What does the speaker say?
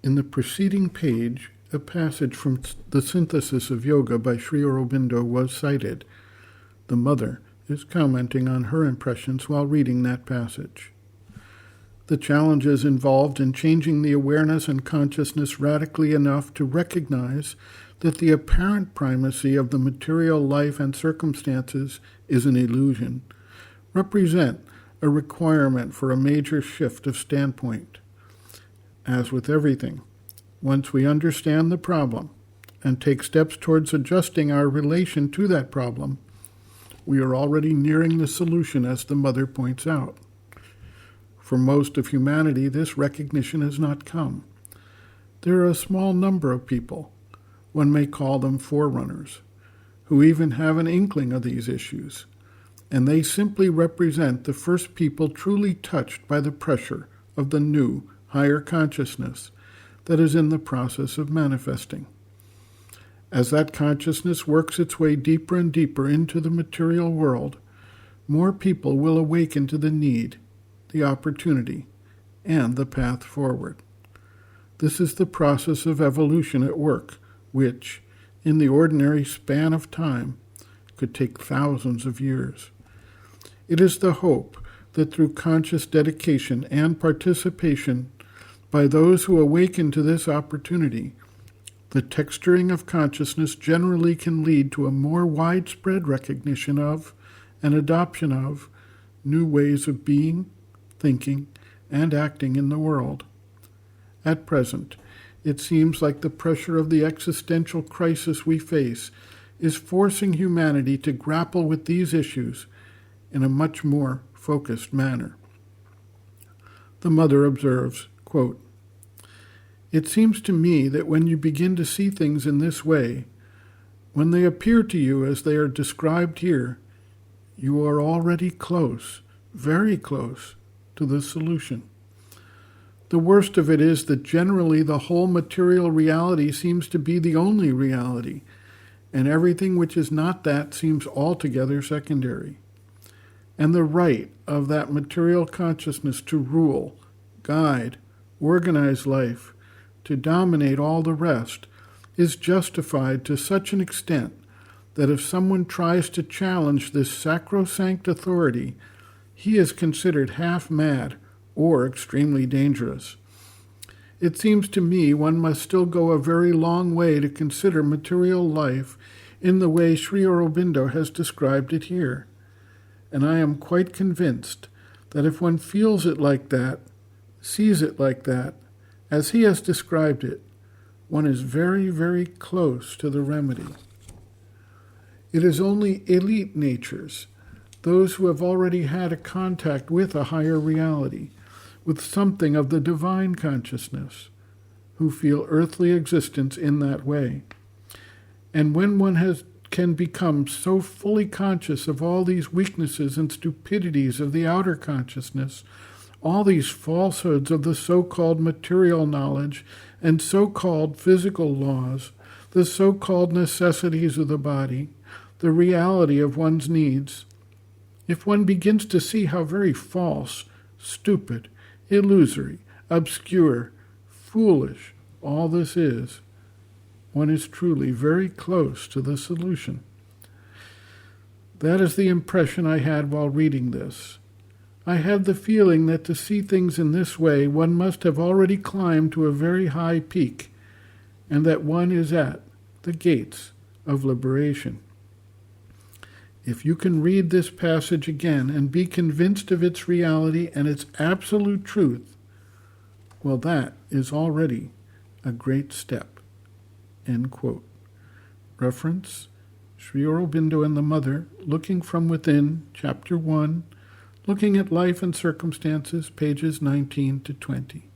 In the preceding page, a passage from The Synthesis of Yoga by Sri Aurobindo was cited. The mother is commenting on her impressions while reading that passage. The challenges involved in changing the awareness and consciousness radically enough to recognize that the apparent primacy of the material life and circumstances is an illusion, represent a requirement for a major shift of standpoint. As with everything, once we understand the problem and take steps towards adjusting our relation to that problem, we are already nearing the solution, as the mother points out. For most of humanity, this recognition has not come. There are a small number of people, one may call them forerunners, who even have an inkling of these issues, and they simply represent the first people truly touched by the pressure of the new, higher consciousness that is in the process of manifesting. As that consciousness works its way deeper and deeper into the material world, more people will awaken to the need, the opportunity, and the path forward. This is the process of evolution at work, which, in the ordinary span of time, could take thousands of years. It is the hope that through conscious dedication and participation by those who awaken to this opportunity, the texturing of consciousness generally can lead to a more widespread recognition of and adoption of new ways of being, thinking, and acting in the world. At present, it seems like the pressure of the existential crisis we face is forcing humanity to grapple with these issues in a much more focused manner. The mother observes, quote, "It seems to me that when you begin to see things in this way, when they appear to you as they are described here, you are already close, very close, to the solution. The worst of it is that generally the whole material reality seems to be the only reality, and everything which is not that seems altogether secondary. And the right of that material consciousness to rule, guide, organize life, to dominate all the rest, is justified to such an extent that if someone tries to challenge this sacrosanct authority, he is considered half mad or extremely dangerous. It seems to me one must still go a very long way to consider material life in the way Sri Aurobindo has described it here. And I am quite convinced that if one feels it like that, sees it like that, as he has described it, one is very, very close to the remedy. It is only elite natures, those who have already had a contact with a higher reality, with something of the divine consciousness, who feel earthly existence in that way. And when one can become so fully conscious of all these weaknesses and stupidities of the outer consciousness, all these falsehoods of the so-called material knowledge and so-called physical laws, the so-called necessities of the body, the reality of one's needs, if one begins to see how very false, stupid, illusory, obscure, foolish all this is, one is truly very close to the solution. That is the impression I had while reading this. I had the feeling that to see things in this way, one must have already climbed to a very high peak, and that one is at the gates of liberation. If you can read this passage again and be convinced of its reality and its absolute truth, well, that is already a great step." End quote. Reference, Sri Aurobindo and the Mother, Looking from Within, Chapter 1, Looking at Life and Circumstances, pages 19 to 20.